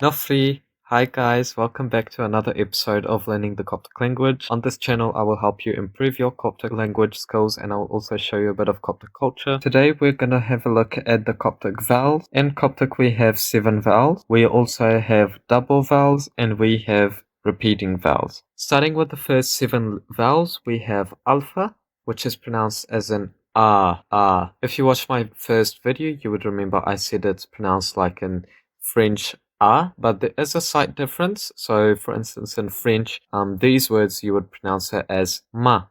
Joffrey. Hi guys, welcome back to another episode of Learning the Coptic Language. On this channel, I will help you improve your Coptic language skills and I'll also show you a bit of Coptic culture. Today, we're going to have a look at the Coptic vowels. In Coptic, we have 7 vowels. We also have double vowels and we have repeating vowels. Starting with the first 7 vowels, we have alpha, which is pronounced as an ah. If you watched my first video, you would remember I said it's pronounced like in French but there is a slight difference. So, for instance, in French, these words you would pronounce it as ma,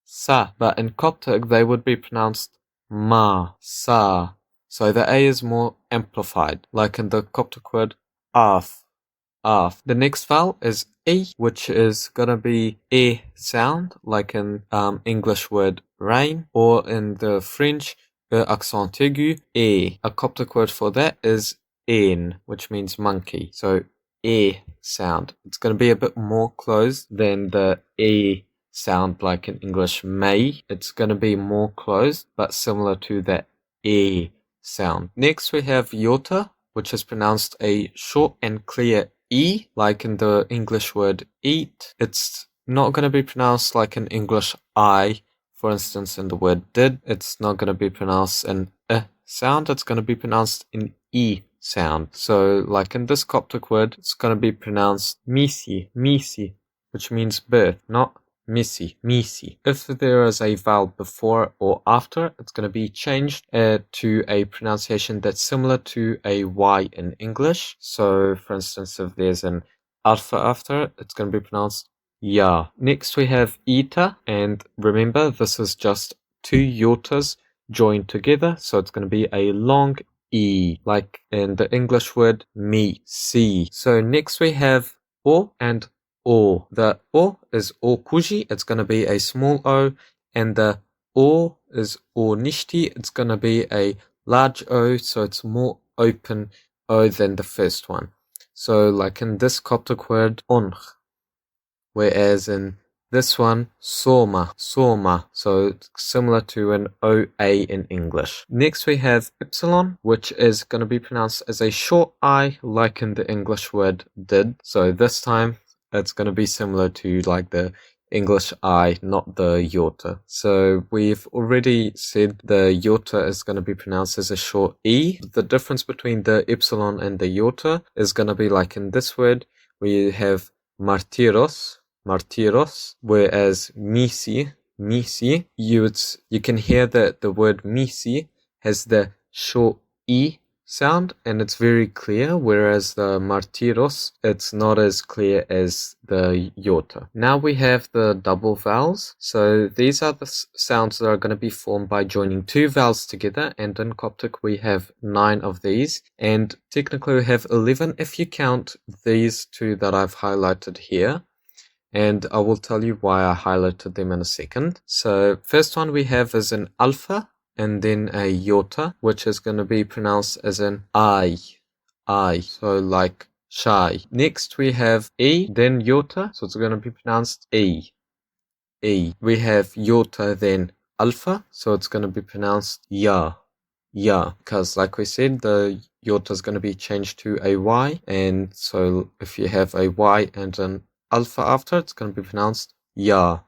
sa, but in Coptic they would be pronounced ma, sa. So the A is more amplified, like in the Coptic word af. The next vowel is E, which is gonna be E sound, like in English word rain, or in the French accent aigu, E. A Coptic word for that is en, which means monkey. So E sound. It's going to be a bit more closed than the E sound like in English may. It's going to be more closed, but similar to that E sound. Next we have iota, which is pronounced a short and clear E, like in the English word eat. It's not going to be pronounced like in English I. For instance, in the word did, it's not going to be pronounced an sound. It's going to be pronounced in E sound. So, like in this Coptic word, it's going to be pronounced misi, which means birth, not misi. If there is a vowel before or after, it's going to be changed to a pronunciation that's similar to a Y in English. So, for instance, if there's an alpha after, it's going to be pronounced ya. Next, we have eta, and remember, this is just 2 iotas joined together, so it's going to be a long E, like in the English word me, see. So next we have O and O. The O is O kuji, it's going to be a small O, and the O is O nishti, it's going to be a large O, so it's more open O than the first one. So like in this Coptic word, onch, whereas in this one, soma. So it's similar to an OA in English. Next we have epsilon, which is going to be pronounced as a short I, like in the English word did. So this time, it's going to be similar to like the English I, not the iota. So we've already said the iota is going to be pronounced as a short E. The difference between the epsilon and the iota is going to be like in this word, we have martiros, whereas misi, you can hear that the word misi has the short E sound and it's very clear, whereas the martiros, it's not as clear as the iota. Now we have the double vowels. So these are the sounds that are going to be formed by joining 2 vowels together, and in Coptic we have 9 of these, and technically we have 11 if you count these 2 that I've highlighted here. And I will tell you why I highlighted them in a second. So first one we have is an alpha and then a iota, which is going to be pronounced as an I. So like shy. Next we have E, then iota, so it's going to be pronounced E. We have iota, then alpha, so it's going to be pronounced ya. Because like we said, the iota is going to be changed to a Y, and so if you have a Y and an alpha after, it's going to be pronounced ya.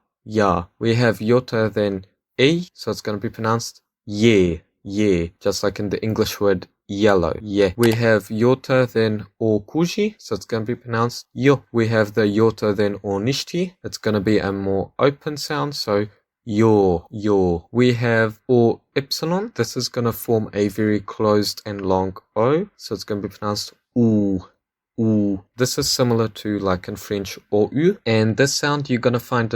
We have iota, then E, so it's going to be pronounced ye, just like in the English word yellow. Yeah. We have iota, then o kuji, so it's going to be pronounced yo. We have the iota, then o nishti, it's going to be a more open sound, so yo. We have o epsilon, this is going to form a very closed and long O, so it's going to be pronounced oo. This is similar to like in French or u, and this sound you're going to find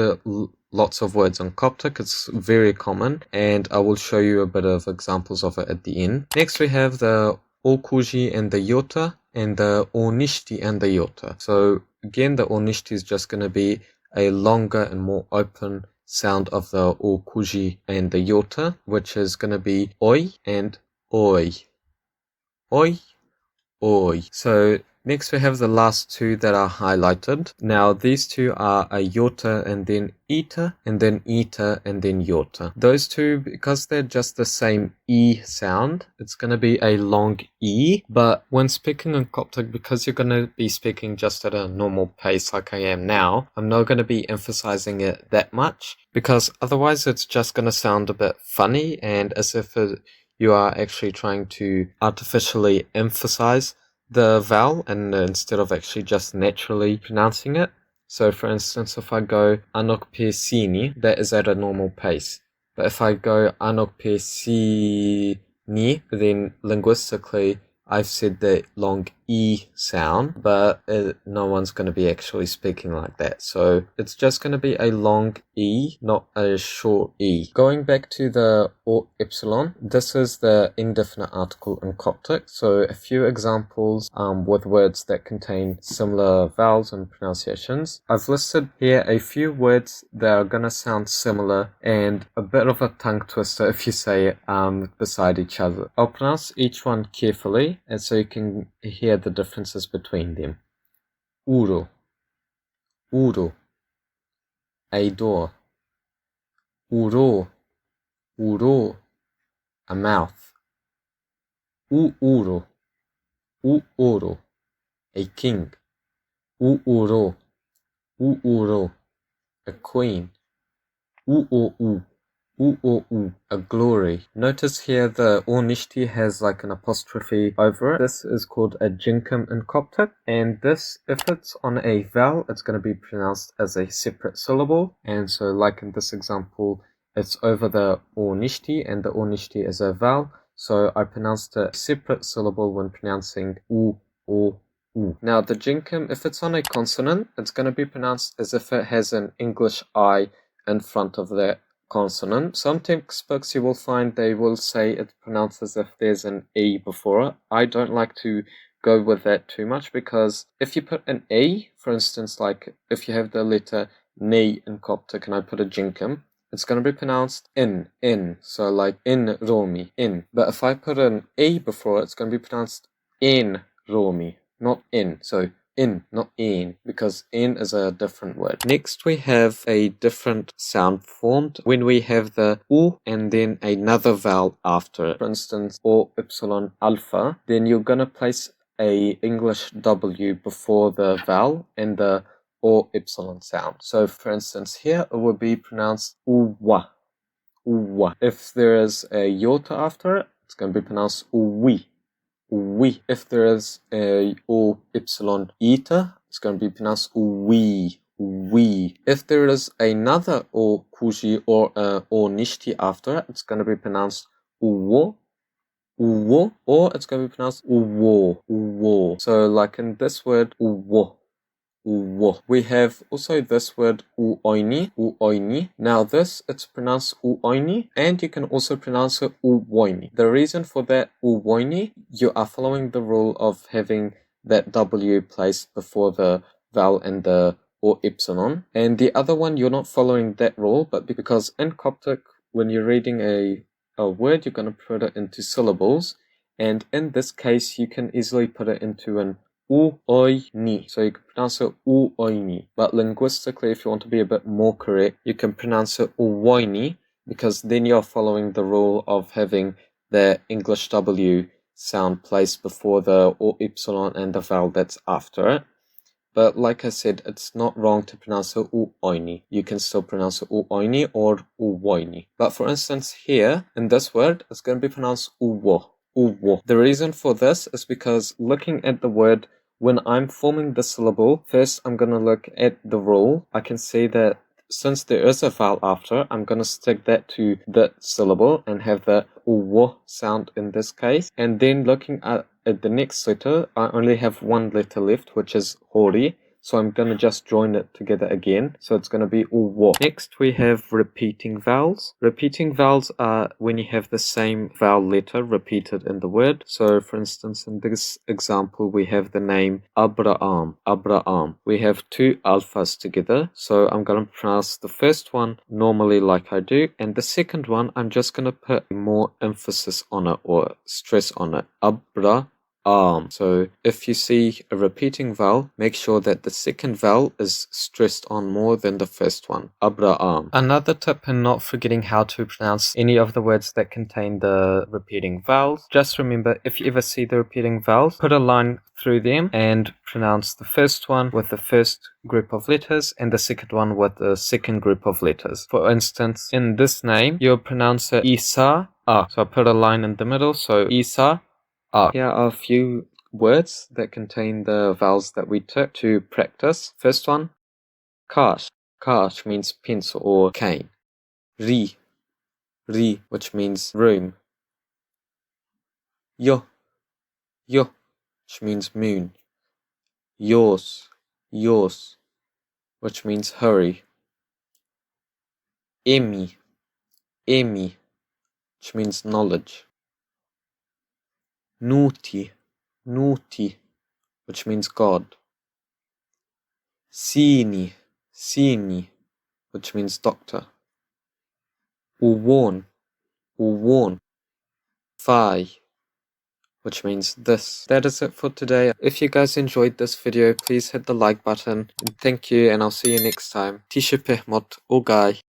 lots of words in Coptic. It's very common, and I will show you a bit of examples of it at the end. Next we have the okuji and the iota, and the onishti and the iota. So again, the onishti is just going to be a longer and more open sound of the okuji and the iota, which is going to be oi and oi. So Next, we have the last two that are highlighted. Now, these two are a yota and then eta, and then eta and then yota. Those two, because they're just the same E sound, it's going to be a long E. But when speaking in Coptic, because you're going to be speaking just at a normal pace like I am now, I'm not going to be emphasizing it that much, because otherwise it's just going to sound a bit funny and as if you are actually trying to artificially emphasize the vowel and instead of actually just naturally pronouncing it. So for instance, if I go anokpesini, that is at a normal pace. But if I go anokpesini, then linguistically I've said the long E sound, but no one's going to be actually speaking like that. So it's just going to be a long E, not a short E. Going back to the or epsilon, this is the indefinite article in Coptic. So a few examples with words that contain similar vowels and pronunciations. I've listed here a few words that are going to sound similar and a bit of a tongue twister if you say it beside each other. I'll pronounce each one carefully and so you can hear the differences between them. Uro, uro, a door. Uro, uro, a mouth. Uuro, uoro, a king. Uuro, uuro, a queen. Uou, uou, a glory. Notice here the ornishti has like an apostrophe over it. This is called a jinkim in Coptic, and this, if it's on a vowel, it's going to be pronounced as a separate syllable. And so like in this example, it's over the ornishti, and the ornishti is a vowel. So I pronounced a separate syllable when pronouncing u or u. Now the jinkim, if it's on a consonant, it's going to be pronounced as if it has an English I in front of that consonant. Some textbooks you will find they will say it's pronounced as if there's an E before it. I don't like to go with that too much because if you put an E, for instance, like if you have the letter ni in Coptic and I put a jinkim, it's going to be pronounced in. So like in romi, in. But if I put an E before it, it's going to be pronounced in romi, not in. So in, not in, because in is a different word. Next, we have a different sound formed when we have the U and then another vowel after it. For instance, O epsilon alpha, then you're going to place a English W before the vowel and the O epsilon sound. So, for instance, here it would be pronounced uwa, uwa. If there is a iota after it, it's going to be pronounced uwi. We. If there is a O epsilon eta, it's going to be pronounced we. We. If there is another O kuji or O nishti after it, it's going to be pronounced uwo, uwo, or it's going to be pronounced uwo, uwo. So like in this word uwo. We have also this word uoini, uoini. Now this, it's pronounced uoini, and you can also pronounce it uwoini. The reason for that uwoini, you are following the rule of having that W placed before the vowel and the or epsilon. And the other one, you're not following that rule, but because in Coptic, when you're reading a word, you're going to put it into syllables. And in this case, you can easily put it into an uoini. So you can pronounce it uoini. But linguistically, if you want to be a bit more correct, you can pronounce it uwoini because then you're following the rule of having the English W sound placed before the or epsilon and the vowel that's after it. But like I said, it's not wrong to pronounce it uoini. You can still pronounce it uoini or uwoini. But for instance, here in this word, it's going to be pronounced uwo. Uwo. The reason for this is because looking at the word, when I'm forming the syllable, first I'm going to look at the rule. I can see that since there is a vowel after, I'm going to stick that to the syllable and have the uwo sound in this case. And then looking at the next letter, I only have one letter left, which is hori. So I'm going to just join it together again. So it's going to be uwo. Next, we have repeating vowels. Repeating vowels are when you have the same vowel letter repeated in the word. So for instance, in this example, we have the name Abraham. Abraham. We have two alphas together. So I'm going to pronounce the first one normally like I do. And the second one, I'm just going to put more emphasis on it or stress on it. Abraham. arm. So if you see a repeating vowel, make sure that the second vowel is stressed on more than the first one. Abraham. Another tip in not forgetting how to pronounce any of the words that contain the repeating vowels, just remember, if you ever see the repeating vowels, put a line through them and pronounce the first one with the first group of letters and the second one with the second group of letters. For instance, in this name, you'll pronounce it Isa. So I put a line in the middle, so Isa. Here are a few words that contain the vowels that we took to practice. First one, kash. Kash means pencil or cane. Ri, which means room. Yo, which means moon. Yours, which means hurry. Emi, which means knowledge. Nuti, which means God. Sini, which means doctor. Uwon, Fai, which means this. That is it for today. If you guys enjoyed this video, please hit the like button. And thank you, and I'll see you next time. Tisha Pehmot, Ogai.